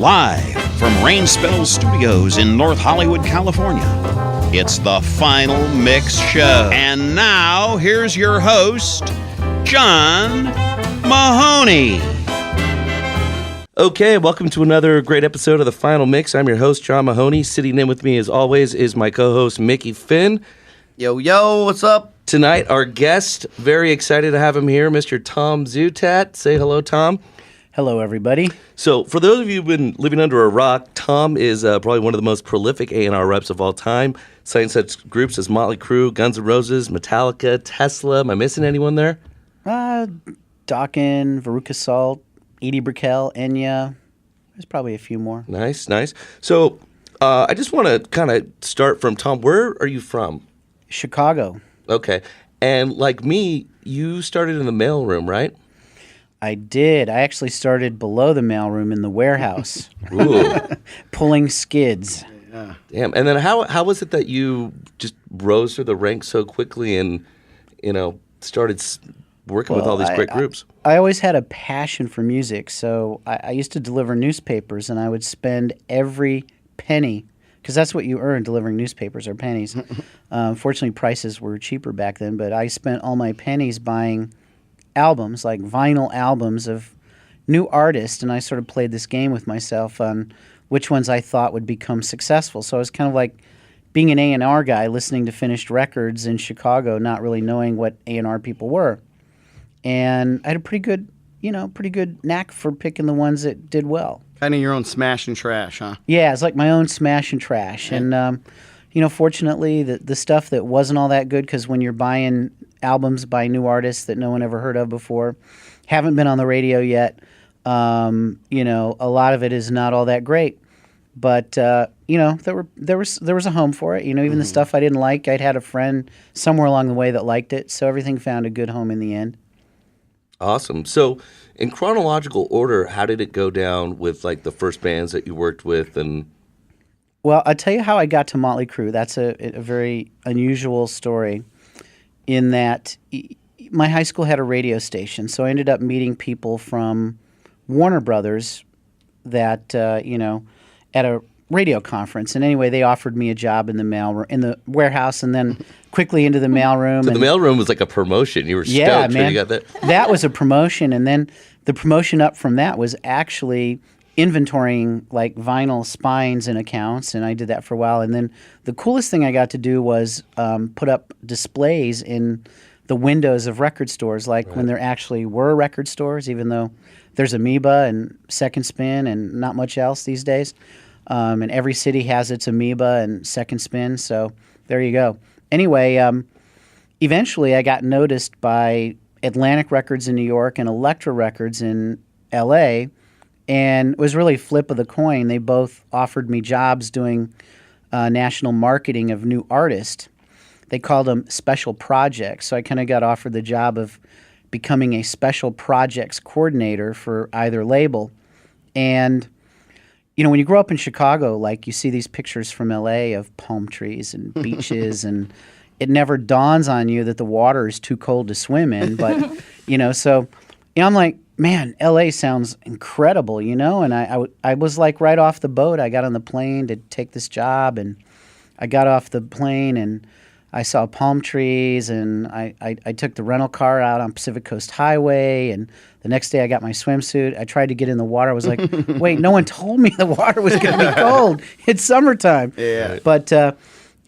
Live from Rainspell Studios in North Hollywood, California, it's the Final Mix Show. And now, here's your host, John Mahoney. Okay, welcome to another great episode of the Final Mix. I'm your host, John Mahoney. Sitting in with me, as always, is my co-host, Mickey Finn. Yo, what's up? Tonight, our guest, very excited to have him here, Mr. Tom Zutaut. Say hello, Tom. Hello, everybody. So, for those of you who've been living under a rock, Tom is probably one of the most prolific A&R reps of all time, citing such groups as Motley Crue, Guns N' Roses, Metallica, Tesla. Am I missing anyone there? Dokken, Veruca Salt, Edie Brickell, Enya. There's probably a few more. Nice. So, I just want to kind of start from Tom. Where are you from? Chicago. Okay. And like me, you started in the mailroom, right? I did. I actually started below the mailroom in the warehouse. Ooh. Pulling skids. Yeah. Damn. And then how was it that you just rose through the ranks so quickly and, started working with all these great groups? I always had a passion for music, so I used to deliver newspapers, and I would spend every penny, because that's what you earn delivering newspapers, are pennies. Fortunately, prices were cheaper back then, but I spent all my pennies buying albums, like vinyl albums of new artists, and I sort of played this game with myself on which ones I thought would become successful. So I was kind of like being an A&R guy, listening to finished records in Chicago, not really knowing what A&R people were. And I had a pretty good knack for picking the ones that did well. Kind of your own smash and trash, huh? Yeah, it's like my own smash and trash. Right. And, fortunately, the stuff that wasn't all that good, because when you're buying albums by new artists that no one ever heard of before, haven't been on the radio yet, a lot of it is not all that great. But, there was a home for it. Even the stuff I didn't like, I'd had a friend somewhere along the way that liked it, so everything found a good home in the end. Awesome. So, in chronological order, how did it go down with like the first bands that you worked with? And well, I'll tell you how I got to Motley Crue. That's a very unusual story, in that my high school had a radio station, so I ended up meeting people from Warner Brothers that at a radio conference. And anyway, they offered me a job in the warehouse, and then quickly into the mailroom. So the mailroom was like a promotion. You were stoked yeah, when man, you got that. That was a promotion, and then the promotion up from that was actually inventorying like vinyl spines and accounts, and I did that for a while. And then the coolest thing I got to do was put up displays in the windows of record stores, like when there actually were record stores, even though there's Amoeba and Second Spin and not much else these days. And every city has its Amoeba and Second Spin, so there you go. Anyway, eventually I got noticed by Atlantic Records in New York and Elektra Records in L.A., and it was really a flip of the coin. They both offered me jobs doing national marketing of new artists. They called them special projects, so I kind of got offered the job of becoming a special projects coordinator for either label. And when you grow up in Chicago, like you see these pictures from L.A. of palm trees and beaches, and it never dawns on you that the water is too cold to swim in. But, so I'm like, man, L.A. sounds incredible, and I was like right off the boat. I got on the plane to take this job, and I got off the plane, and I saw palm trees, and I took the rental car out on Pacific Coast Highway, and the next day I got my swimsuit. I tried to get in the water. I was like, wait, no one told me the water was going to be cold. It's summertime. Yeah. But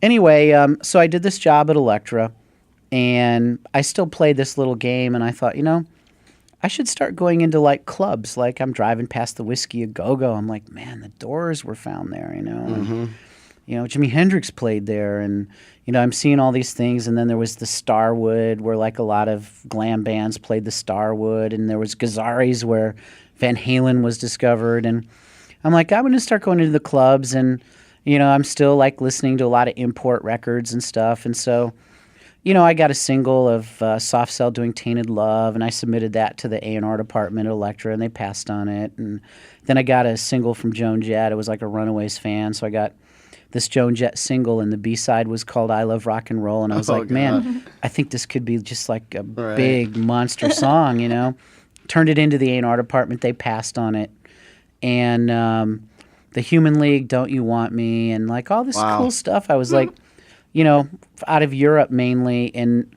anyway, so I did this job at Elektra, and I still played this little game, and I thought, I should start going into like clubs. Like I'm driving past the Whiskey A Go-Go. I'm like, man, the Doors were found there, and, Jimi Hendrix played there, and I'm seeing all these things. And then there was the Starwood, where like a lot of glam bands played the Starwood, and there was Gazzarri's, where Van Halen was discovered. And I'm like, I'm going to start going into the clubs, and I'm still like listening to a lot of import records and stuff. And so, I got a single of Soft Cell doing Tainted Love, and I submitted that to the A&R department at Elektra, and they passed on it. And then I got a single from Joan Jett. It was like a Runaways fan, so I got this Joan Jett single, and the B-side was called I Love Rock and Roll, and I was man, I think this could be just like a big monster song, Turned it into the A&R department. They passed on it. and the Human League, Don't You Want Me, and like all this cool stuff. I was like, out of Europe mainly, and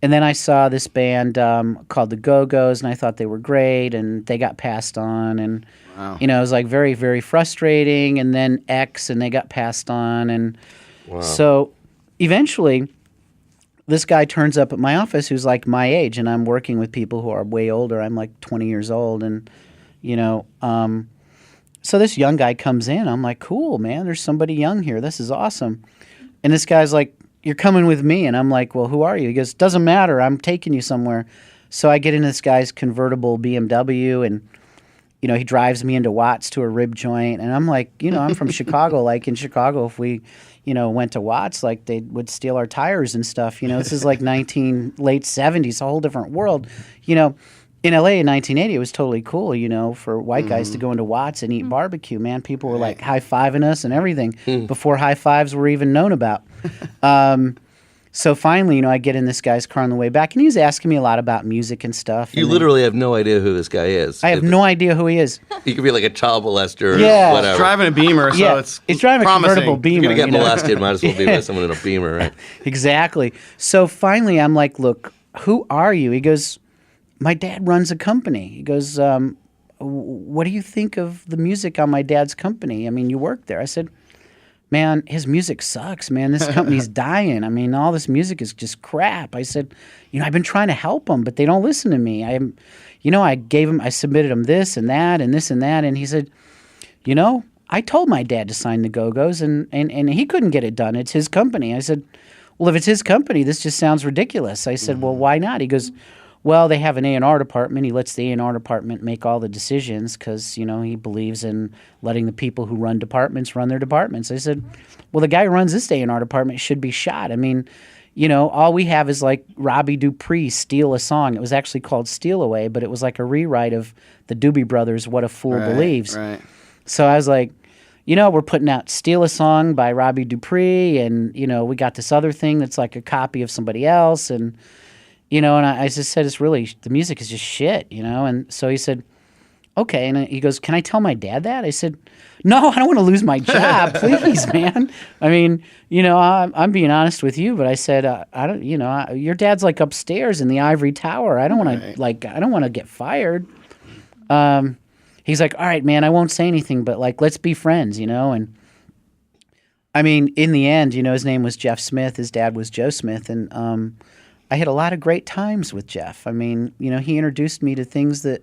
then I saw this band called the Go-Go's, and I thought they were great, and they got passed on, and it was like very, very frustrating. And then X, and they got passed on, and so eventually, this guy turns up at my office who's like my age, and I'm working with people who are way older. I'm like 20 years old, and so this young guy comes in. I'm like, cool, man. There's somebody young here. This is awesome. And this guy's like, you're coming with me. And I'm like, well, who are you? He goes, doesn't matter. I'm taking you somewhere. So I get in this guy's convertible BMW, and, he drives me into Watts to a rib joint. And I'm like, I'm from Chicago. Like in Chicago, if we, went to Watts, like they would steal our tires and stuff. This is like late 70s, a whole different world. In LA in 1980, it was totally cool, for white guys to go into Watts and eat barbecue, man. People were like high-fiving us and everything before high fives were even known about. So finally, I get in this guy's car on the way back, and he was asking me a lot about music and stuff. You literally have no idea who this guy is. I have no idea who he is. He could be like a child molester or whatever. He's driving a Beamer, so it's driving promising. a convertible Beamer. You're going to get molested, might as well be with someone in a Beamer, right? Exactly. So finally, I'm like, look, who are you? He goes, my dad runs a company. He goes, what do you think of the music on my dad's company? I mean, you work there. I said, man, his music sucks, man. This company's dying. I mean, all this music is just crap. I said, I've been trying to help them, but they don't listen to me. I submitted them this and that and this and that. And he said, I told my dad to sign the Go-Go's, and he couldn't get it done. It's his company. I said, well, if it's his company, this just sounds ridiculous. I said, well, why not? He goes, well, they have an A&R department. He lets the A&R department make all the decisions because, he believes in letting the people who run departments run their departments. I said, well, the guy who runs this A&R department should be shot. I mean, all we have is like Robbie Dupree steal a song. It was actually called Steal Away, but it was like a rewrite of the Doobie Brothers' What a Fool Believes. Right. So I was like, we're putting out Steal a Song by Robbie Dupree, and, we got this other thing that's like a copy of somebody else, and... and I just said, the music is just shit, And so he said, okay. And he goes, can I tell my dad that? I said, no, I don't want to lose my job. Please, man. I mean, I'm being honest with you, but I said, I don't, your dad's like upstairs in the ivory tower. I don't want to, I don't want to get fired. He's like, all right, man, I won't say anything, but let's be friends, And I mean, in the end, his name was Jeff Smith. His dad was Joe Smith. And, I had a lot of great times with Jeff. I mean, he introduced me to things that,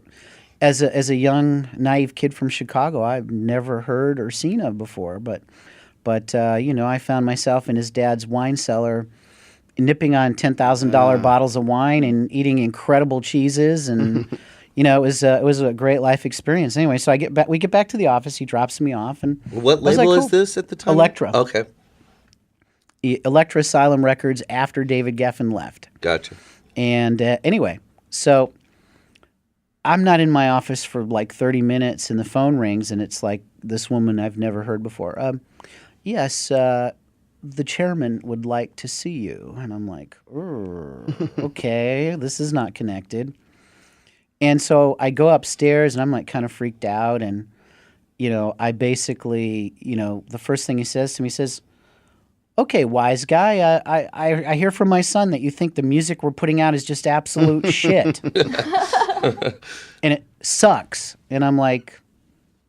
as a young, naive kid from Chicago, I've never heard or seen of before. But I found myself in his dad's wine cellar, nipping on $10,000 bottles of wine and eating incredible cheeses, and it was a great life experience. Anyway, so we get back to the office. He drops me off, and what label is this at the time? Elektra. Okay. Elektra Asylum Records after David Geffen left. Gotcha. And anyway, so I'm not in my office for 30 minutes, and the phone rings, and it's like this woman I've never heard before. Yes, the chairman would like to see you. And I'm like, okay, this is not connected. And so I go upstairs, and I'm kind of freaked out, and I basically, the first thing he says to me, says, okay, wise guy, I hear from my son that you think the music we're putting out is just absolute shit. And it sucks. And I'm like,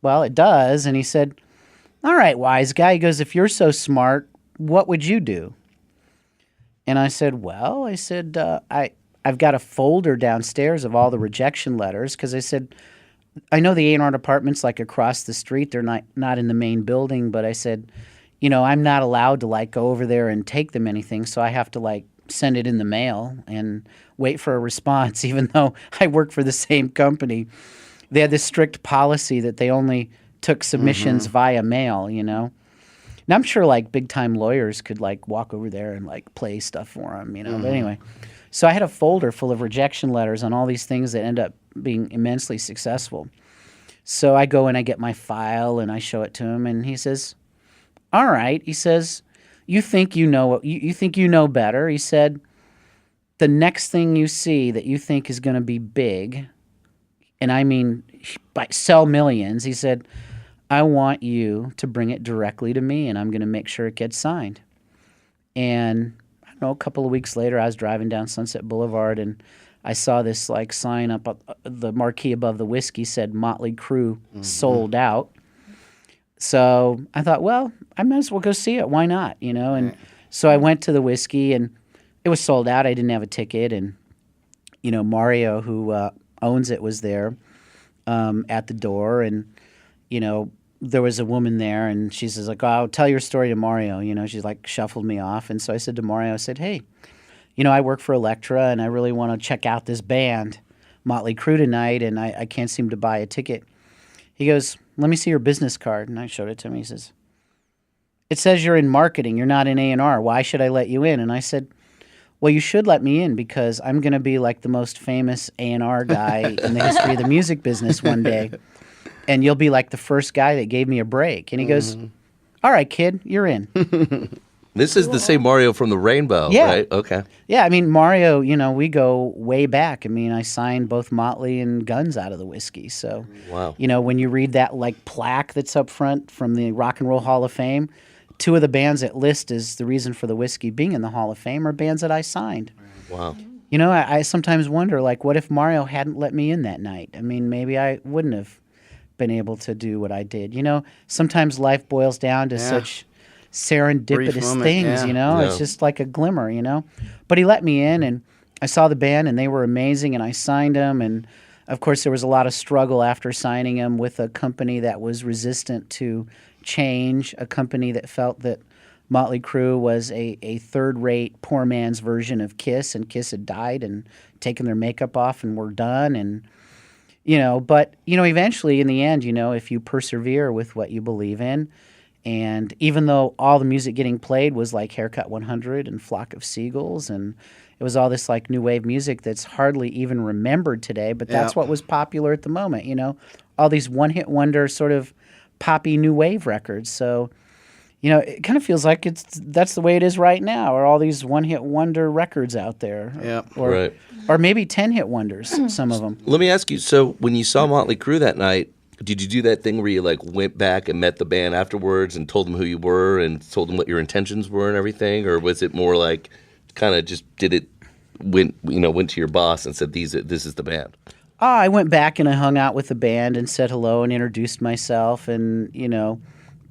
well, it does. And he said, all right, wise guy. He goes, if you're so smart, what would you do? And I said, well, I've got a folder downstairs of all the rejection letters, because I said, I know the A&R department's across the street. They're not in the main building, but I said, I'm not allowed to go over there and take them anything, so I have to send it in the mail and wait for a response, even though I work for the same company. They had this strict policy that they only took submissions via mail, Now I'm sure big time lawyers could walk over there and play stuff for them, But anyway, so I had a folder full of rejection letters on all these things that end up being immensely successful. So I go and I get my file and I show it to him, and he says, all right, he says, you think you know better. He said, the next thing you see that you think is going to be big, and I mean sell millions. He said, I want you to bring it directly to me, and I'm going to make sure it gets signed. And I don't know, a couple of weeks later, I was driving down Sunset Boulevard, and I saw this like sign up the marquee above the whiskey said Motley Crue sold out. So I thought, well, I might as well go see it. Why not? And so I went to the whiskey, and it was sold out. I didn't have a ticket, and Mario, who owns it, was there at the door, and there was a woman there, and she says like, "Oh, tell your story to Mario." She's like shuffled me off, and so I said to Mario, I said, "Hey, I work for Elektra, and I really want to check out this band, Motley Crue, tonight, and I can't seem to buy a ticket." He goes, "Let me see your business card," and I showed it to him. He says, "It says you're in marketing. You're not in A&R. Why should I let you in?" And I said, "Well, you should let me in because I'm going to be like the most famous A&R guy in the history of the music business one day. And you'll be like the first guy that gave me a break." And he goes, "All right, kid, you're in." This is the same Mario from the Rainbow, right? Okay. Yeah, I mean, Mario, we go way back. I mean, I signed both Motley and Guns out of the whiskey. So, wow. When you read that like plaque that's up front from the Rock and Roll Hall of Fame, two of the bands that list as the reason for the whiskey being in the Hall of Fame are bands that I signed. Wow. I sometimes wonder, like, what if Mario hadn't let me in that night? I mean, maybe I wouldn't have been able to do what I did. Sometimes life boils down to such serendipitous moment, things, It's just like a glimmer, But he let me in, and I saw the band, and they were amazing, and I signed them, and of course there was a lot of struggle after signing them with a company that was resistant to change, a company that felt that Motley Crue was a third-rate, poor man's version of Kiss, and Kiss had died and taken their makeup off and were done, and but eventually in the end, if you persevere with what you believe in, and even though all the music getting played was like Haircut 100 and Flock of Seagulls, and it was all this like new wave music that's hardly even remembered today, but that's what was popular at the moment, all these one-hit wonder sort of poppy new wave records. So, it kind of feels like that's the way it is right now, or all these one-hit wonder records out there. Yeah. Or maybe 10-hit wonders, some of them. Let me ask you, so when you saw Motley Crue that night, did you do that thing where you like went back and met the band afterwards and told them who you were and told them what your intentions were and everything, or was it more like kind of just went to your boss and said this is the band? I went back and I hung out with the band and said hello and introduced myself and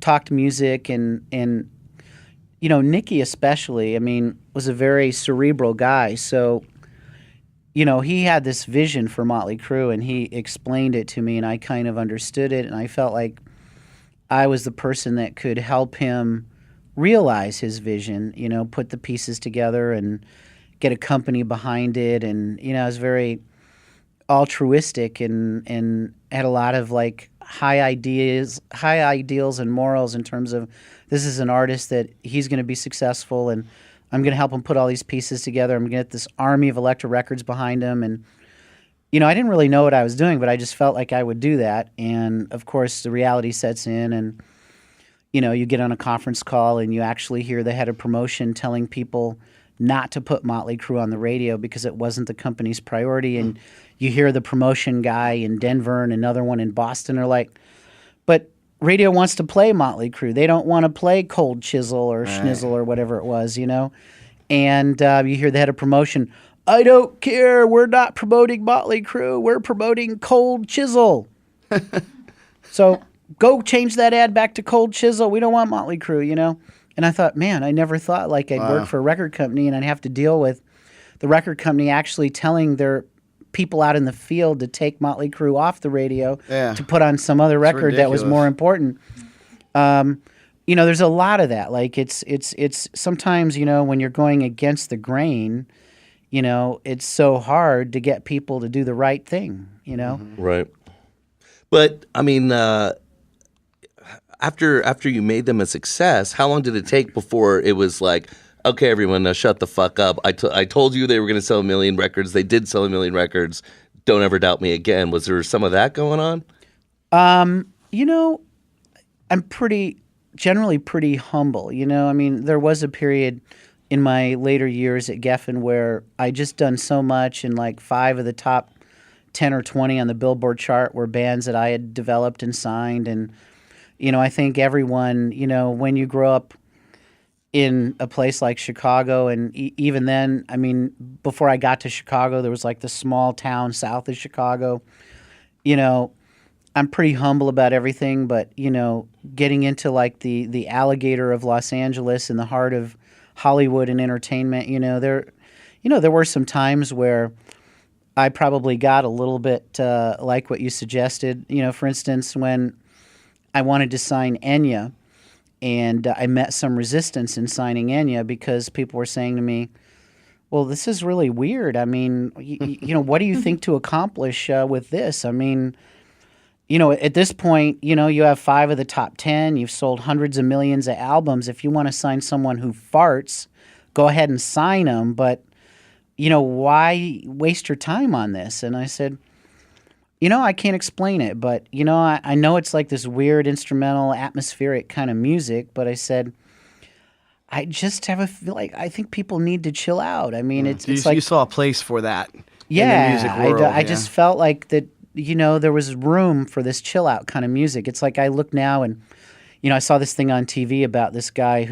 talked music and Nicky especially, I mean, was a very cerebral guy, so he had this vision for Motley Crue, and he explained it to me, and I kind of understood it, and I felt like I was the person that could help him realize his vision, put the pieces together and get a company behind it, and, I was very altruistic and had a lot of, like, high ideals and morals in terms of this is an artist that he's going to be successful, and I'm going to help him put all these pieces together. I'm going to get this army of Elektra records behind him. And, I didn't really know what I was doing, but I just felt like I would do that. And, of course, the reality sets in and, you get on a conference call and you actually hear the head of promotion telling people not to put Motley Crue on the radio because it wasn't the company's priority. And you hear the promotion guy in Denver and another one in Boston are like, but radio wants to play Motley Crue. They don't want to play Cold Chisel or Schnizzle or whatever it was, And you hear the head of promotion, I don't care. We're not promoting Motley Crue. We're promoting Cold Chisel. So go change that ad back to Cold Chisel. We don't want Motley Crue, And I thought, man, I never thought like I'd work for a record company and I'd have to deal with the record company actually telling their people out in the field to take Motley Crue off the radio to put on some other record that was more important. There's a lot of that. Like it's sometimes, when you're going against the grain, it's so hard to get people to do the right thing, Right. But I mean, after you made them a success, how long did it take before it was like, okay, everyone, now shut the fuck up. I told you they were going to sell 1 million records. They did sell 1 million records. Don't ever doubt me again. Was there some of that going on? I'm generally pretty humble. I mean, there was a period in my later years at Geffen where I just done so much, and like 5 of the top 10 or 20 on the Billboard chart were bands that I had developed and signed. And, I think everyone, when you grow up in a place like Chicago, and even then, I mean, before I got to Chicago, there was like the small town south of Chicago. I'm pretty humble about everything, but, getting into like the alligator of Los Angeles in the heart of Hollywood and entertainment, there were some times where I probably got a little bit like what you suggested. For instance, when I wanted to sign Enya, and I met some resistance in signing Enya because people were saying to me, well, this is really weird. I mean, what do you think to accomplish with this? I mean, at this point, you have 5 of the top 10. You've sold hundreds of millions of albums. If you want to sign someone who farts, go ahead and sign them. But, why waste your time on this? And I said, I can't explain it, but, I know it's like this weird instrumental atmospheric kind of music, but I said, I just have a feel like I think people need to chill out. I mean, it's like you saw a place for that. Yeah, in the music world. I just felt like that. There was room for this chill out kind of music. It's like I look now and, I saw this thing on TV about this guy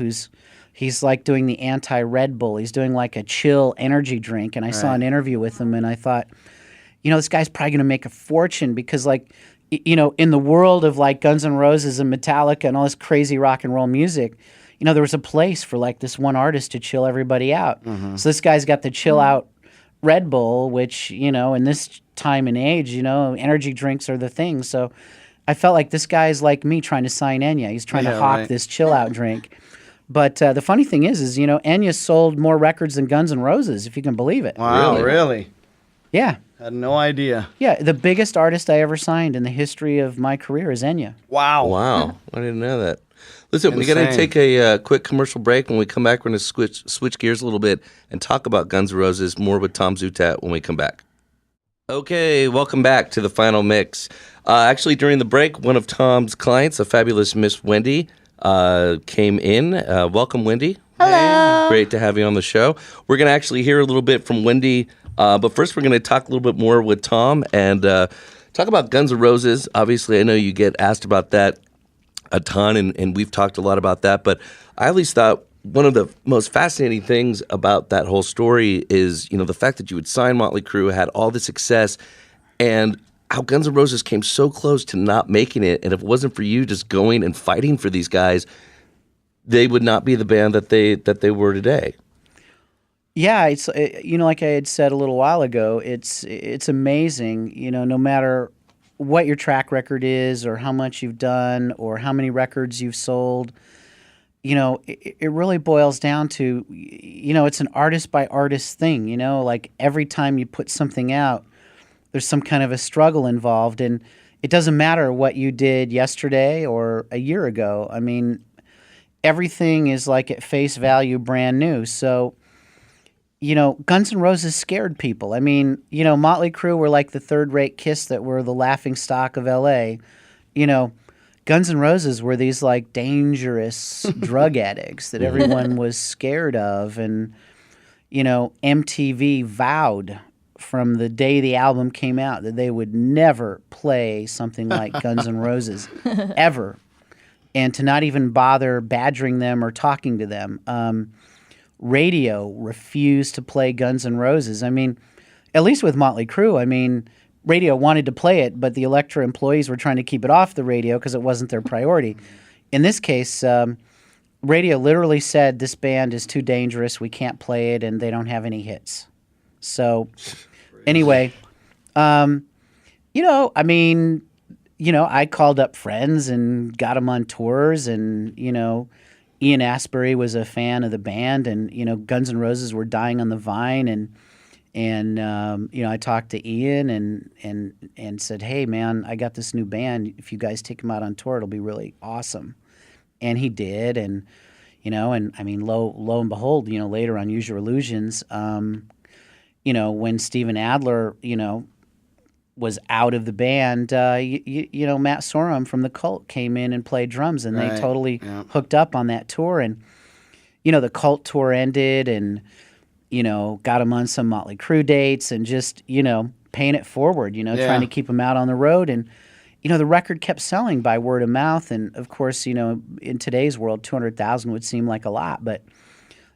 he's like doing the anti-Red Bull. He's doing like a chill energy drink, and I saw an interview with him, and I thought, this guy's probably going to make a fortune because, like, in the world of like Guns N' Roses and Metallica and all this crazy rock and roll music, there was a place for like this one artist to chill everybody out. Mm-hmm. So this guy's got the chill out Red Bull, which, in this time and age, energy drinks are the thing. So I felt like this guy's like me trying to sign Enya. He's trying to hawk this chill out drink. But the funny thing is, Enya sold more records than Guns N' Roses, if you can believe it. Wow, really? Yeah. Had no idea. Yeah, the biggest artist I ever signed in the history of my career is Enya. Wow. Wow. I didn't know that. Listen, we got to take a quick commercial break. When we come back, we're going to switch gears a little bit and talk about Guns N' Roses more with Tom Zutaut when we come back. Okay, welcome back to the final mix. Actually, during the break, one of Tom's clients, a fabulous Miss Wendy, came in. Welcome, Wendy. Hello. Great to have you on the show. We're going to actually hear a little bit from Wendy, but first we're going to talk a little bit more with Tom and talk about Guns N' Roses. Obviously, I know you get asked about that a ton, and we've talked a lot about that, but I at least thought one of the most fascinating things about that whole story is, the fact that you would sign Motley Crue, had all the success, and how Guns N' Roses came so close to not making it, and if it wasn't for you just going and fighting for these guys, they would not be the band that they were today. Yeah, it's like I had said a little while ago, it's amazing, no matter what your track record is or how much you've done or how many records you've sold, it really boils down to, it's an artist by artist thing, like every time you put something out, there's some kind of a struggle involved, and it doesn't matter what you did yesterday or a year ago. I mean, everything is like at face value brand new. So, Guns N' Roses scared people. I mean, Motley Crue were like the third-rate Kiss that were the laughing stock of L.A. Guns N' Roses were these like dangerous drug addicts that everyone was scared of. And, MTV vowed from the day the album came out that they would never play something like Guns N' Roses, ever. And to not even bother badgering them or talking to them. Radio refused to play Guns N' Roses. I mean, at least with Motley Crue, I mean, radio wanted to play it, but the Elektra employees were trying to keep it off the radio because it wasn't their priority. In this case, radio literally said, this band is too dangerous, we can't play it, and they don't have any hits. So, anyway, I called up friends and got them on tours, and, Ian Astbury was a fan of the band, and Guns N' Roses were dying on the vine, and I talked to Ian and said, hey man, I got this new band. If you guys take them out on tour, it'll be really awesome. And he did, and I mean, lo and behold, later on Use Your Illusions, when Steven Adler, was out of the band, Matt Sorum from the Cult came in and played drums, and they totally hooked up on that tour. And, the Cult tour ended, and, got him on some Motley Crue dates, and just, paying it forward, trying to keep them out on the road. And, the record kept selling by word of mouth. And, of course, in today's world, 200,000 would seem like a lot. But,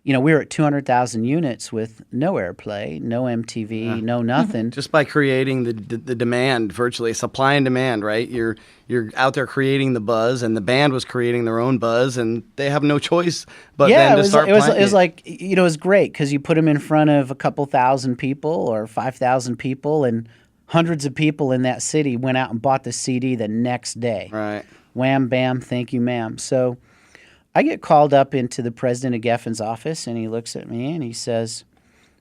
we were at 200,000 units with no airplay, no MTV, no nothing. Just by creating the demand, virtually supply and demand, right? You're out there creating the buzz, and the band was creating their own buzz, and they have no choice but then to start playing. It was like, it was great because you put them in front of a couple thousand people or 5,000 people, and hundreds of people in that city went out and bought the CD the next day. Right. Wham, bam, thank you, ma'am. So I get called up into the president of Geffen's office, and he looks at me and he says,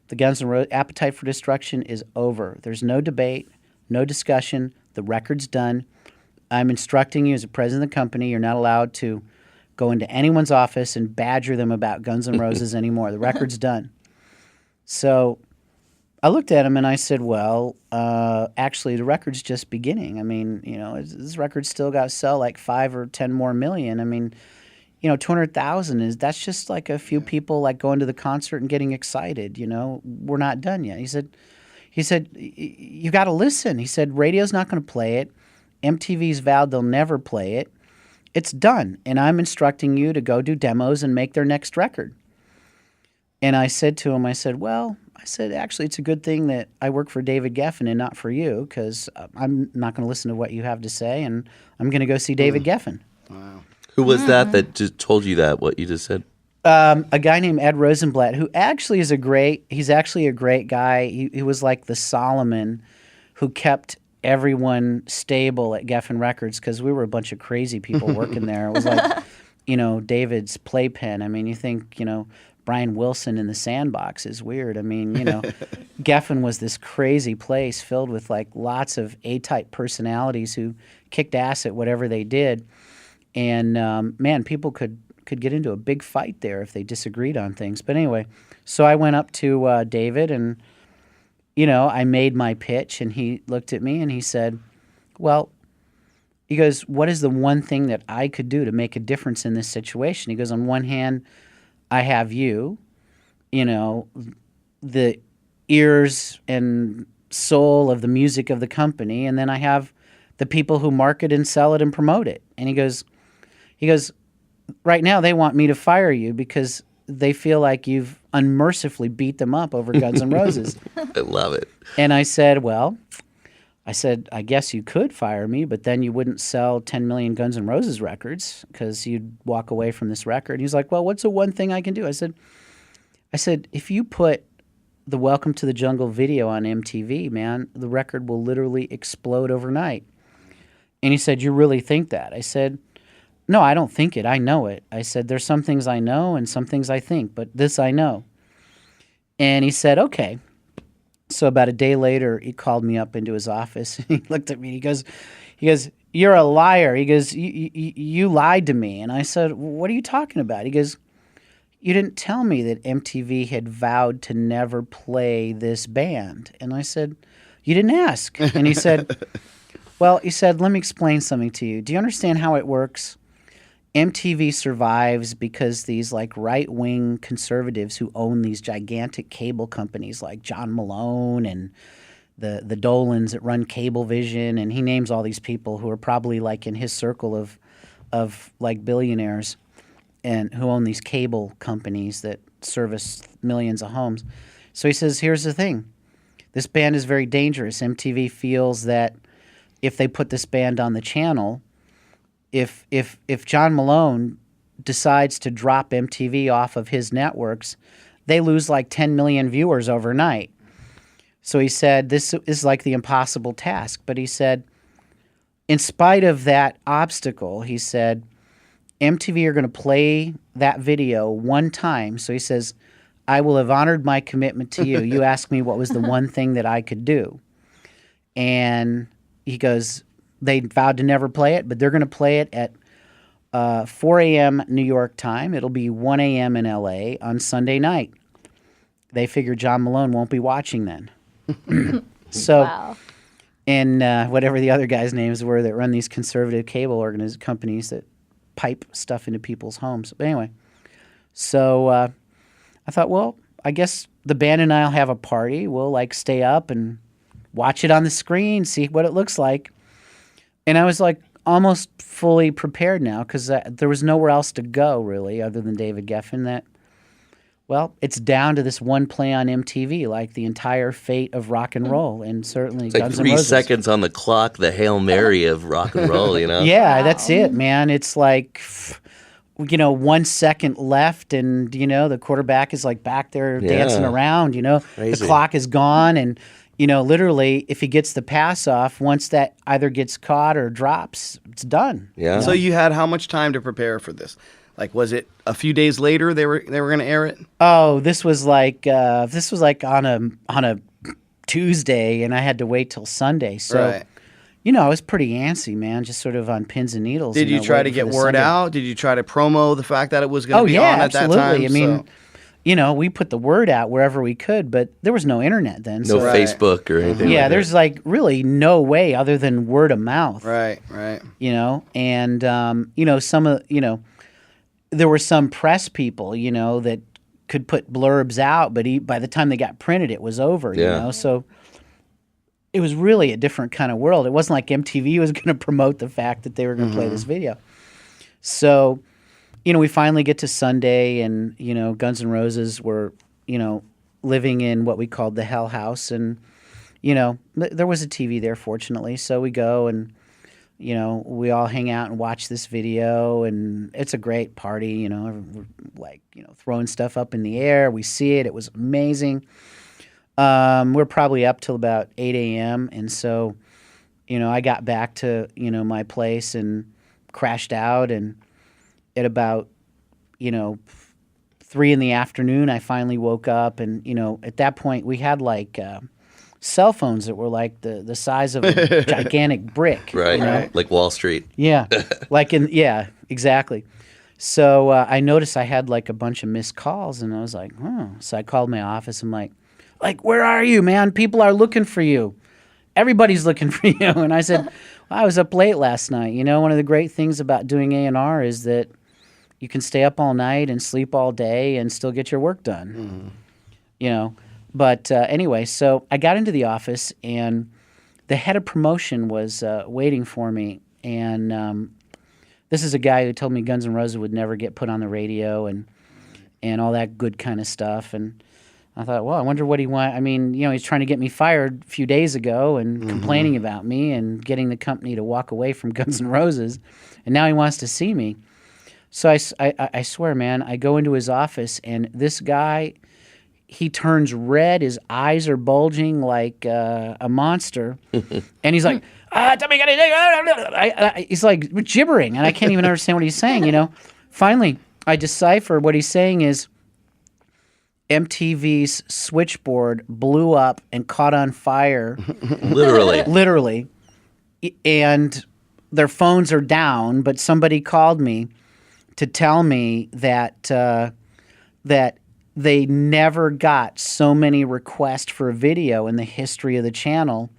the Guns N' Roses Appetite for Destruction is over. There's no debate, no discussion. The record's done. I'm instructing you as a president of the company, you're not allowed to go into anyone's office and badger them about Guns N' Roses anymore. The record's done. So I looked at him and I said, well, actually, the record's just beginning. I mean, this record's still got to sell like 5 or 10 more million. I mean, 200,000 that's just like a few people like going to the concert and getting excited. We're not done yet. He said, you got to listen. He said, radio's not going to play it. MTV's vowed they'll never play it. It's done. And I'm instructing you to go do demos and make their next record. And I said to him, actually, it's a good thing that I work for David Geffen and not for you, because I'm not going to listen to what you have to say, and I'm going to go see David Geffen. Wow. Who was that just told you that, what you just said? A guy named Ed Rosenblatt, who actually he's actually a great guy. He was like the Solomon who kept everyone stable at Geffen Records, because we were a bunch of crazy people working there. It was like, David's playpen. I mean, you think, Brian Wilson in the Sandbox is weird. I mean, Geffen was this crazy place filled with like lots of A-type personalities who kicked ass at whatever they did. And, man, people could get into a big fight there if they disagreed on things. But anyway, so I went up to David and, I made my pitch. And he looked at me and he said, well, he goes, what is the one thing that I could do to make a difference in this situation? He goes, on one hand, I have you, the ears and soul of the music of the company. And then I have the people who market and sell it and promote it. And he goes, right now they want me to fire you because they feel like you've unmercifully beat them up over Guns N' Roses. I love it. And I said, I guess you could fire me, but then you wouldn't sell 10 million Guns N' Roses records because you'd walk away from this record. And he's like, well, what's the one thing I can do? I said, if you put the Welcome to the Jungle video on MTV, man, the record will literally explode overnight. And he said, you really think that? I said, no, I don't think it. I know it. I said, there's some things I know and some things I think, but this I know. And he said, okay. So about a day later, he called me up into his office. He looked at me. He goes, you're a liar. He goes, you lied to me. And I said, what are you talking about? He goes, you didn't tell me that MTV had vowed to never play this band. And I said, you didn't ask. And he said, let me explain something to you. Do you understand how it works? MTV survives because these like right-wing conservatives who own these gigantic cable companies like John Malone and the Dolans that run Cablevision, and he names all these people who are probably like in his circle of like billionaires and who own these cable companies that service millions of homes. So he says, here's the thing. This band is very dangerous. MTV feels that if they put this band on the channel, if John Malone decides to drop MTV off of his networks, they lose like 10 million viewers overnight. So he said, this is like the impossible task. But he said, in spite of that obstacle, he said, MTV are going to play that video one time. So he says, I will have honored my commitment to you. You asked me what was the one thing that I could do. And he goes, they vowed to never play it, but they're going to play it at 4 a.m. New York time. It'll be 1 a.m. in L.A. on Sunday night. They figure John Malone won't be watching then. So, wow. And whatever the other guys' names were that run these conservative cable companies that pipe stuff into people's homes. But anyway, so I thought, well, I guess the band and I'll have a party. We'll like stay up and watch it on the screen, see what it looks like. And I was like almost fully prepared now because there was nowhere else to go really other than David Geffen. That, well, it's down to this one play on MTV, like the entire fate of rock and roll, and certainly It's like Guns N' 3 Roses. seconds on the clock, the Hail Mary of rock and roll, Yeah, that's it, man. It's like, 1 second left, and the quarterback is like back there dancing around. The clock is gone, and literally, if he gets the pass off, once that either gets caught or drops, it's done. Yeah. So you had how much time to prepare for this? Like, was it a few days later they were going to air it? Oh, this was like on a Tuesday, and I had to wait till Sunday. So, Right. I was pretty antsy, man, just sort of on pins and needles. Did you try to get word out? Did you try to promo the fact that it was going to be on at that time? Absolutely. I mean, we put the word out wherever we could, but there was no internet then. No Facebook or anything like that. There's like really no way other than word of mouth. Right. And, there were some press people, that could put blurbs out, but by the time they got printed, it was over, So it was really a different kind of world. It wasn't like MTV was going to promote the fact that they were going to play this video. So, we finally get to Sunday, and, Guns N' Roses were, living in what we called the Hell House. And, there was a TV there, fortunately. So we go and, we all hang out and watch this video, and it's a great party. We're like, throwing stuff up in the air. We see it. It was amazing. We're probably up till about 8 a.m. And so, I got back to, my place and crashed out. And at about, 3 in the afternoon, I finally woke up. And, at that point, we had like cell phones that were like the size of a gigantic brick. Right. Like Wall Street. Yeah. Exactly. So I noticed I had like a bunch of missed calls, and I was like, So I called my office. I'm like, where are you, man? People are looking for you. Everybody's looking for you. And I said, I was up late last night. One of the great things about doing A&R is that you can stay up all night and sleep all day and still get your work done. But anyway, so I got into the office, and the head of promotion was waiting for me. And this is a guy who told me Guns N' Roses would never get put on the radio and all that good kind of stuff. And I thought, well, I wonder what he wants. I mean, he's trying to get me fired a few days ago and complaining about me and getting the company to walk away from Guns N' Roses. And now he wants to see me. So I swear, man, I go into his office, and this guy, he turns red. His eyes are bulging like a monster. And he's like, tell me anything. He's like gibbering, and I can't even understand what he's saying, Finally, I decipher what he's saying is MTV's switchboard blew up and caught on fire. Literally. And their phones are down, but somebody called me to tell me that they never got so many requests for a video in the history of the channel,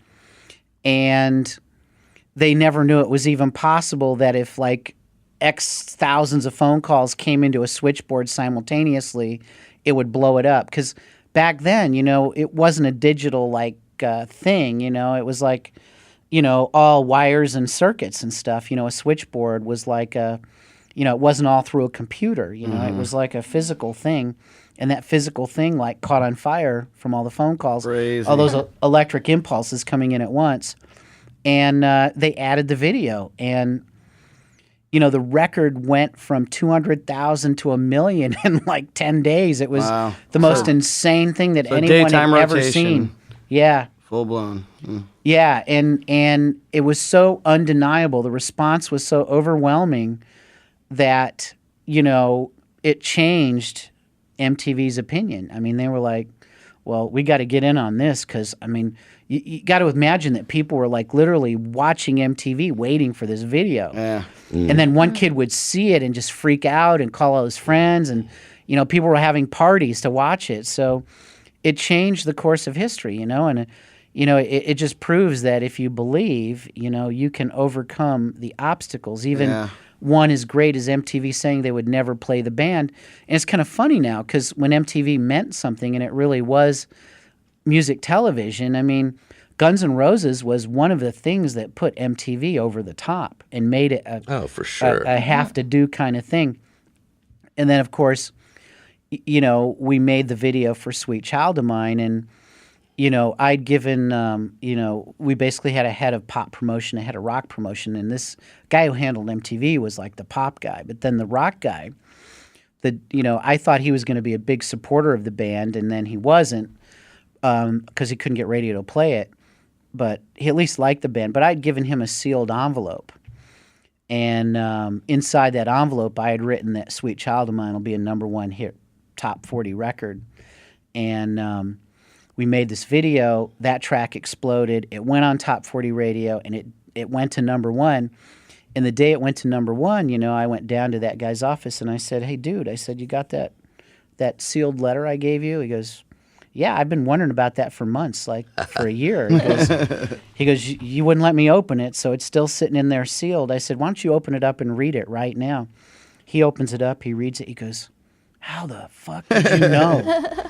and they never knew it was even possible that if like X thousands of phone calls came into a switchboard simultaneously, it would blow it up. Because back then, it wasn't a digital thing. It was like, all wires and circuits and stuff. A switchboard was like it wasn't all through a computer. It was like a physical thing. And that physical thing caught on fire from all the phone calls. Crazy. All those electric impulses coming in at once. And they added the video. And, the record went from 200,000 to 1 million in 10 days. It was the most insane thing that anyone had ever seen. Yeah. Full blown. Yeah. And it was so undeniable. The response was so overwhelming that, it changed MTV's opinion. I mean, they were like, well, we got to get in on this because, I mean, you got to imagine that people were literally watching MTV waiting for this video. Yeah. And then one kid would see it and just freak out and call all his friends, and, people were having parties to watch it. So it changed the course of history, and, it just proves that if you believe, you can overcome the obstacles, even one as great as MTV saying they would never play the band. And it's kind of funny now because when MTV meant something and it really was music television, I mean, Guns N' Roses was one of the things that put MTV over the top and made it for sure. a have-to-do kind of thing. And then, of course, we made the video for Sweet Child of Mine, and, I'd given, we basically had a head of pop promotion, a head of rock promotion, and this guy who handled MTV was like the pop guy. But then the rock guy, I thought he was going to be a big supporter of the band, and then he wasn't because he couldn't get radio to play it. But he at least liked the band. But I'd given him a sealed envelope. And inside that envelope, I had written that Sweet Child of Mine will be a #1 hit, top 40 record. And we made this video. That track exploded. It went on top 40 radio, and it went to #1. And the day it went to #1, I went down to that guy's office, and I said, "Hey, dude," I said, "you got that sealed letter I gave you?" He goes, "Yeah, I've been wondering about that for months, like for a year." He goes, "You wouldn't let me open it, so it's still sitting in there sealed." I said, "Why don't you open it up and read it right now?" He opens it up, he reads it, he goes, "How the fuck did you know?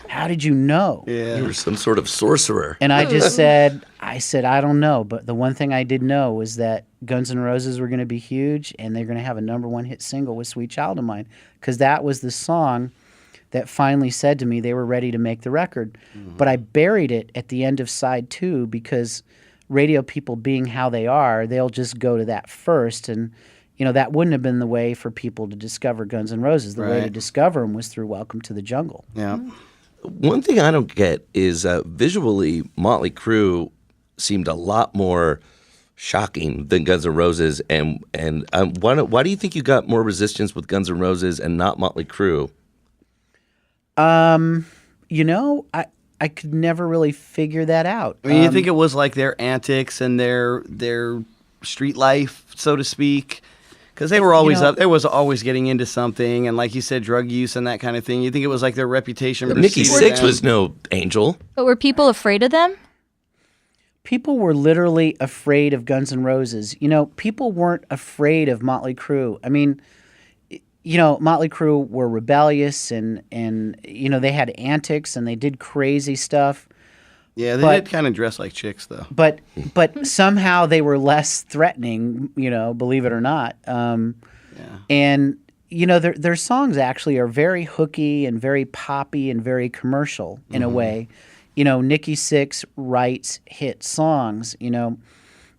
How did you know?" Yeah. You were some sort of sorcerer. And I just said, I don't know, but the one thing I did know was that Guns N' Roses were going to be huge, and they're going to have a #1 hit single with Sweet Child of Mine, because that was the song that finally said to me they were ready to make the record. Mm-hmm. But I buried it at the end of side 2 because radio people being how they are, they'll just go to that first. And, that wouldn't have been the way for people to discover Guns N' Roses. The way to discover them was through Welcome to the Jungle. Yeah. One thing I don't get is visually, Motley Crue seemed a lot more shocking than Guns N' Roses. And why do you think you got more resistance with Guns N' Roses and not Motley Crue? I could never really figure that out. I mean, you think it was like their antics and their street life, so to speak? Because they were always up. They was always getting into something, and like you said, drug use and that kind of thing. You think it was like their reputation? Nikki Sixx was no angel. But were people afraid of them? People were literally afraid of Guns N' Roses. People weren't afraid of Motley Crue. I mean, Motley Crue were rebellious and they had antics and they did crazy stuff. Yeah, they did kind of dress like chicks, though. But somehow they were less threatening, believe it or not. And, their songs actually are very hooky and very poppy and very commercial in a way. Nikki Sixx writes hit songs.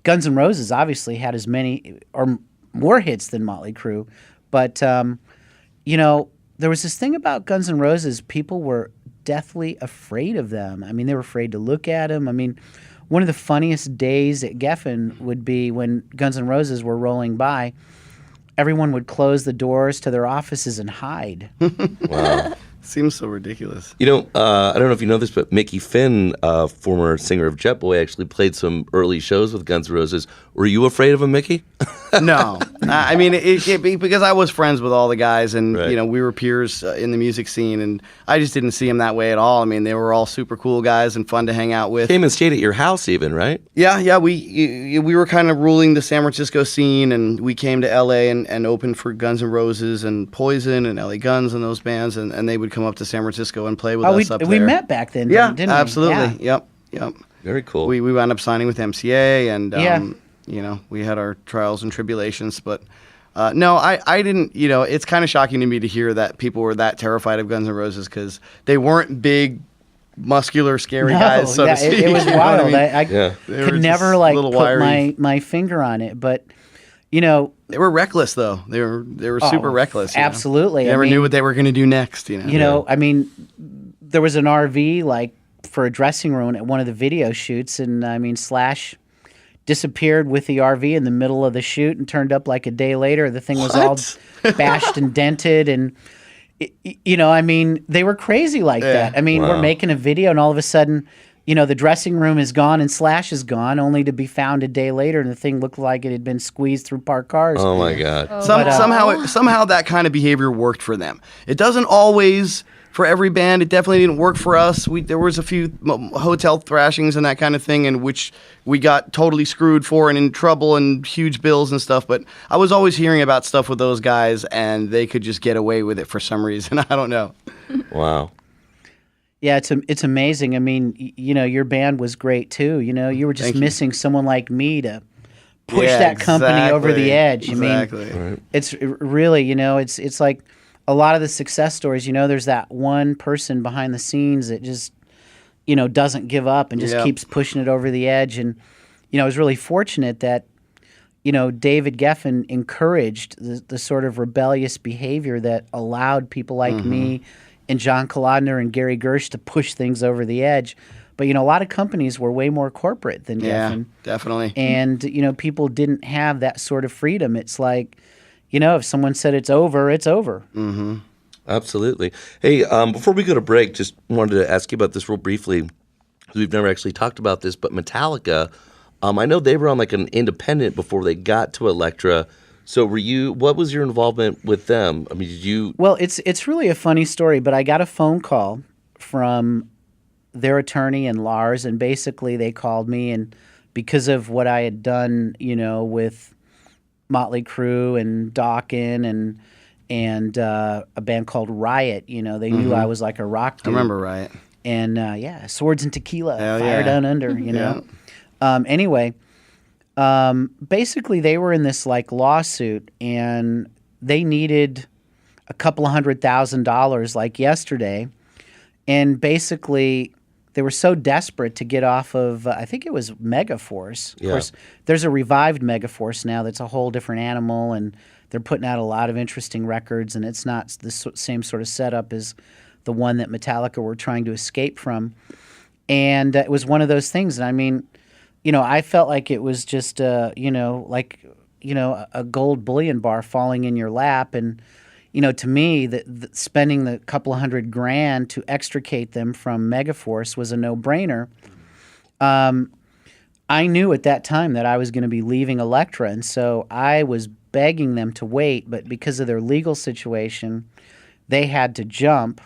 Guns N' Roses obviously had as many or more hits than Motley Crue. But, there was this thing about Guns N' Roses. People were deathly afraid of them. I mean, they were afraid to look at them. I mean, one of the funniest days at Geffen would be when Guns N' Roses were rolling by. Everyone would close the doors to their offices and hide. Wow. Seems so ridiculous. I don't know if you know this, but Mickey Finn, former singer of Jet Boy, actually played some early shows with Guns N' Roses. Were you afraid of him, Mickey? No. I mean, because I was friends with all the guys, and we were peers in the music scene, and I just didn't see them that way at all. I mean, they were all super cool guys and fun to hang out with. Came and stayed at your house even, right? Yeah. We were kind of ruling the San Francisco scene, and we came to L.A. and opened for Guns N' Roses and Poison and L.A. Guns and those bands, and they would come up to San Francisco and play with us up there. We met back then, didn't we? Absolutely. Yeah. Yep. Very cool. We wound up signing with MCA, and we had our trials and tribulations, but no, I didn't. It's kind of shocking to me to hear that people were that terrified of Guns N' Roses because they weren't big, muscular, scary guys. So to speak. It was wild. I They could were never just little put wiry. my finger on it, but They were reckless, though. They were super reckless. Absolutely. You never knew what they were going to do next. I mean, there was an RV like for a dressing room at one of the video shoots, and I mean, Slash disappeared with the RV in the middle of the shoot and turned up like a day later. The thing was all bashed and dented, and I mean, they were crazy like that. I mean, we're making a video, and all of a sudden, the dressing room is gone and Slash is gone, only to be found a day later, and the thing looked like it had been squeezed through parked cars. Oh my God! Somehow that kind of behavior worked for them. It doesn't always for every band. It definitely didn't work for us. There was a few hotel thrashings and that kind of thing, in which we got totally screwed for and in trouble and huge bills and stuff. But I was always hearing about stuff with those guys, and they could just get away with it for some reason. I don't know. Wow. Yeah, it's amazing. I mean, your band was great too. You were just Thank you. missing someone like me to push Yeah, that company over the exactly. edge. Exactly. I mean, it's really, it's like a lot of the success stories. There's that one person behind the scenes that just, doesn't give up and just Yep. keeps pushing it over the edge. And I was really fortunate that David Geffen encouraged the sort of rebellious behavior that allowed people like me and John Kolodner and Gary Gersh to push things over the edge. But, a lot of companies were way more corporate than Yeah, Geffen. definitely. And, people didn't have that sort of freedom. It's like, if someone said it's over, it's over. Absolutely. Hey, before we go to break, just wanted to ask you about this real briefly. We've never actually talked about this, but Metallica, I know they were on like an independent before they got to Elektra. So what was your involvement with them? I mean, did you... Well, it's really a funny story, but I got a phone call from their attorney and Lars, and basically they called me, and because of what I had done, with Motley Crue and Dawkins and a band called Riot, they knew I was like a rock I dude. remember Riot. And Swords and Tequila, Hell Fire yeah. Down Under, Anyway, basically they were in this like lawsuit, and they needed a couple of $100,000 like yesterday, and basically they were so desperate to get off of I think it was Megaforce. Of course, there's a revived Megaforce now that's a whole different animal, and they're putting out a lot of interesting records, and it's not the same sort of setup as the one that Metallica were trying to escape from. And it was one of those things. And I mean, I felt like it was just, a gold bullion bar falling in your lap. And, to me, spending the couple of $100,000 to extricate them from Megaforce was a no-brainer. I knew at that time that I was going to be leaving Elektra, and so I was begging them to wait, but because of their legal situation, they had to jump.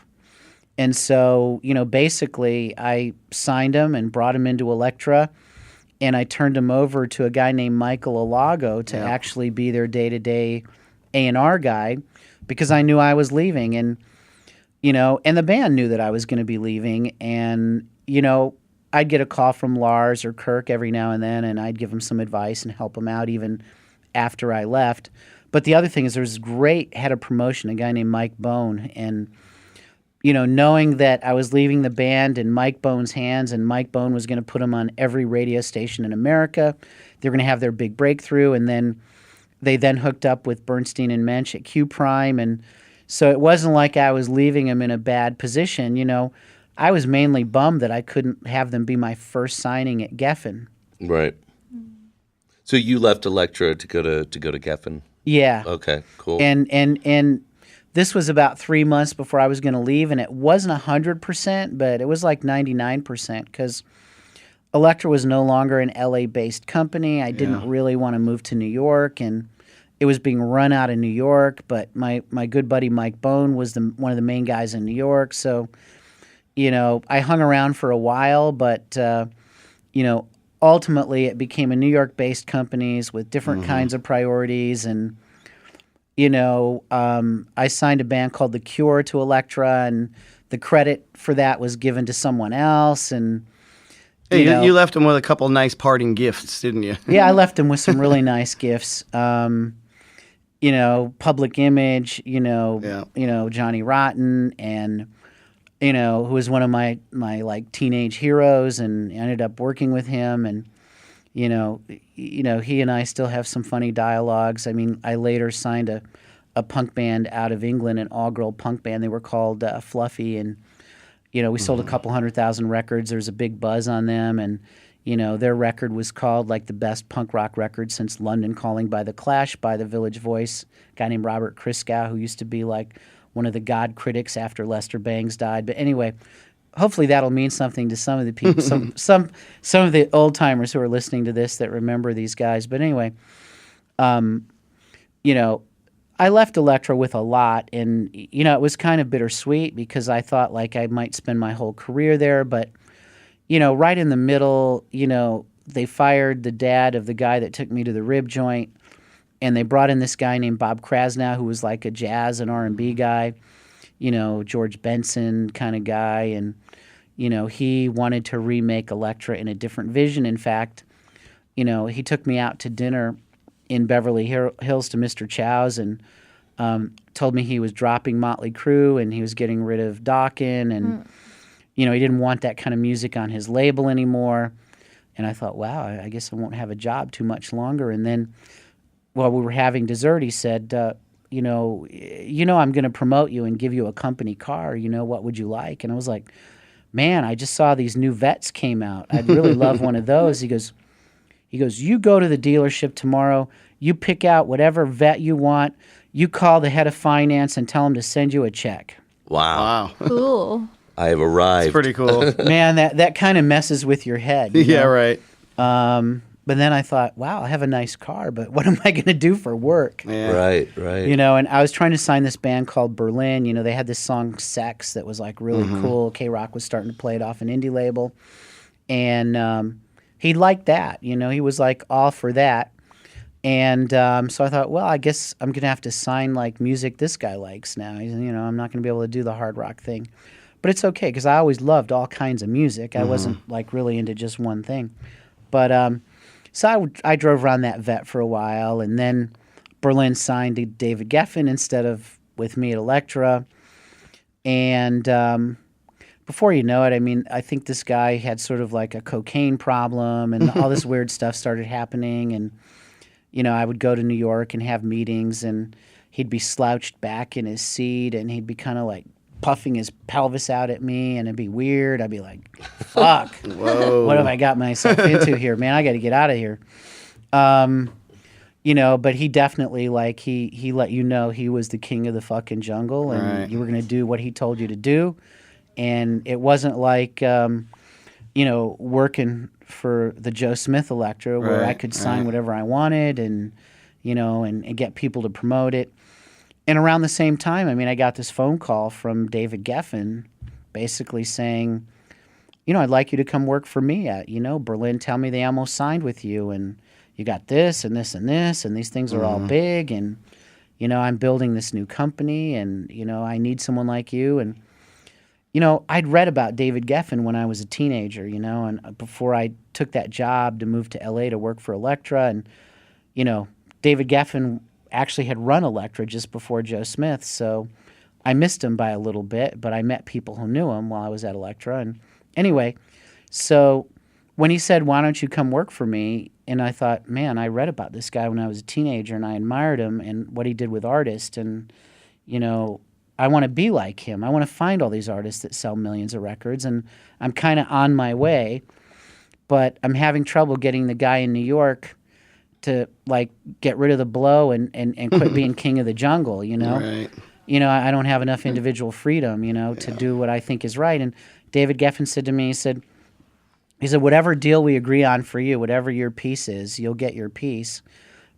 And so, basically I signed them and brought them into Elektra, and I turned them over to a guy named Michael Alago to actually be their day-to-day A&R guy, because I knew I was leaving, and and the band knew that I was going to be leaving, and I'd get a call from Lars or Kirk every now and then, and I'd give them some advice and help them out even after I left. But the other thing is, there's a great head of promotion, a guy named Mike Bone, and knowing that I was leaving the band in Mike Bone's hands, and Mike Bone was going to put them on every radio station in America, they're going to have their big breakthrough, and then they hooked up with Bernstein and Mensch at Q Prime, and so it wasn't like I was leaving them in a bad position. I was mainly bummed that I couldn't have them be my first signing at Geffen. Right. So you left Elektra to go to Geffen. Yeah. Okay, cool. And this was about 3 months before I was going to leave, and it wasn't 100%, but it was like 99%, because Elektra was no longer an LA-based company. I didn't really want to move to New York, and it was being run out of New York, but my good buddy Mike Bone was one of the main guys in New York, so I hung around for a while, but ultimately it became a New York-based companies with different kinds of priorities, and I signed a band called The Cure to Elektra, and the credit for that was given to someone else, and Hey, you left them with a couple nice parting gifts, didn't you? yeah, I left them with some really nice gifts. Public Image, Johnny Rotten, and who was one of my like teenage heroes, and I ended up working with him, and he and I still have some funny dialogues. I mean, I later signed a punk band out of England, an all-girl punk band. They were called Fluffy, and we sold a couple 100,000 records. There was a big buzz on them, and their record was called like the best punk rock record since London Calling by the Clash by the Village Voice, a guy named Robert Christgau, who used to be like one of the God critics after Lester Bangs died. But anyway, hopefully that'll mean something to some of the people, some of the old timers who are listening to this that remember these guys. But anyway, I left Elektra with a lot, and it was kind of bittersweet because I thought like I might spend my whole career there, but right in the middle, they fired the dad of the guy that took me to the rib joint, and they brought in this guy named Bob Krasnow, who was like a jazz and R&B guy. George Benson kind of guy, and he wanted to remake Elektra in a different vision. In fact, he took me out to dinner in Beverly Hills to Mr. Chow's and told me he was dropping Motley Crue and he was getting rid of Dokken, and he didn't want that kind of music on his label anymore. And I thought, wow, I guess I won't have a job too much longer. And then while we were having dessert, he said, I'm going to promote you and give you a company car. What would you like? And I was like, man, I just saw these new Vets came out. I'd really love one of those. He goes, you go to the dealership tomorrow. You pick out whatever Vet you want. You call the head of finance and tell him to send you a check. Wow. Cool. I have arrived. It's pretty cool. Man, that kind of messes with your head. Yeah, right. But then I thought, wow, I have a nice car, but what am I going to do for work? Yeah. Right. And I was trying to sign this band called Berlin. They had this song Sex that was like really cool. K-Rock was starting to play it off an indie label. And he liked that. He was like all for that. And so I thought, well, I guess I'm going to have to sign like music this guy likes now. I'm not going to be able to do the hard rock thing. But it's okay because I always loved all kinds of music. I wasn't like really into just one thing. But so I drove around that Vet for a while, and then Berlin signed to David Geffen instead of with me at Elektra. And before you know it, I think this guy had sort of like a cocaine problem, and all this weird stuff started happening. And I would go to New York and have meetings, and he'd be slouched back in his seat, and he'd be kind of like puffing his pelvis out at me, and it'd be weird. I'd be like, fuck, what have I got myself into here, man? I got to get out of here. But he definitely like, he let he was the king of the fucking jungle, and you were going to do what he told you to do. And it wasn't like, working for the Joe Smith Elektra where I could sign whatever I wanted and get people to promote it. And around the same time, I got this phone call from David Geffen basically saying, I'd like you to come work for me at, Berlin. Tell me they almost signed with you, and you got this and this and this, and these things are all big, and, I'm building this new company, and, I need someone like you. And, I'd read about David Geffen when I was a teenager, and before I took that job to move to L.A. to work for Elektra. And, David Geffen actually had run Elektra just before Joe Smith, so I missed him by a little bit, but I met people who knew him while I was at Elektra. And anyway, so when he said, why don't you come work for me? And I thought, man, I read about this guy when I was a teenager, and I admired him and what he did with artists, and, I want to be like him. I want to find all these artists that sell millions of records, and I'm kind of on my way, but I'm having trouble getting the guy in New York to like get rid of the blow and quit being king of the jungle, Right. I don't have enough individual freedom, to do what I think is right. And David Geffen said to me, he said, whatever deal we agree on for you, whatever your piece is, you'll get your piece.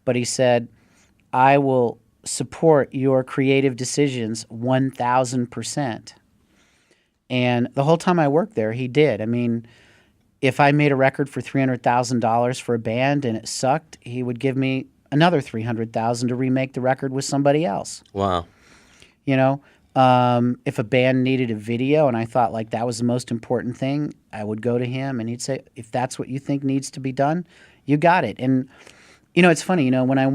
But he said, I will support your creative decisions 1,000%. And the whole time I worked there, he did. If I made a record for $300,000 for a band and it sucked, he would give me another $300,000 to remake the record with somebody else. Wow. If a band needed a video and I thought like that was the most important thing, I would go to him and he'd say, if that's what you think needs to be done, you got it. And it's funny. When I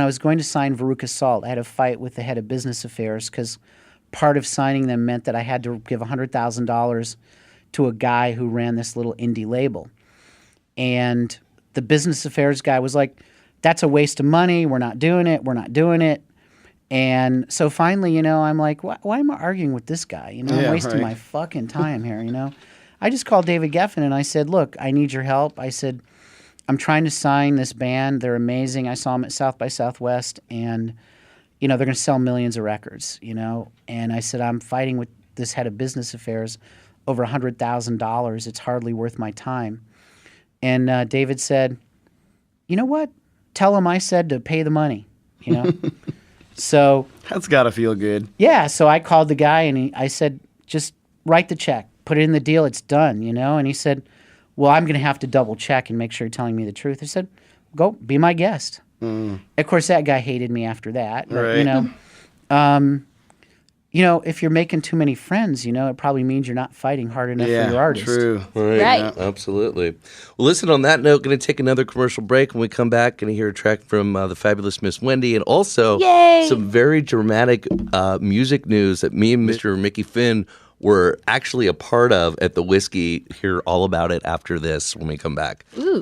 was going to sign Veruca Salt, I had a fight with the head of business affairs because part of signing them meant that I had to give $100,000 to a guy who ran this little indie label. And the business affairs guy was like, that's a waste of money. We're not doing it. And so finally, I'm like, why am I arguing with this guy? I'm wasting my fucking time here, I just called David Geffen and I said, look, I need your help. I said, I'm trying to sign this band. They're amazing. I saw them at South by Southwest, and, they're going to sell millions of records, And I said, I'm fighting with this head of business affairs over $100,000. It's hardly worth my time. And David said, you know what? Tell him I said to pay the money, So That's got to feel good. Yeah, so I called the guy and I said, just write the check, put it in the deal, it's done, And he said, well, I'm going to have to double check and make sure you're telling me the truth. I said, go, be my guest. Of course, that guy hated me after that. But, Right. if you're making too many friends, it probably means you're not fighting hard enough for your artist. True. Right. Absolutely. Well, listen, on that note, going to take another commercial break. When we come back, going to hear a track from the fabulous Miss Wendy, and also some very dramatic music news that me and Mr. Mickey Finn were actually a part of at the Whiskey. Hear all about it after this when we come back. Ooh.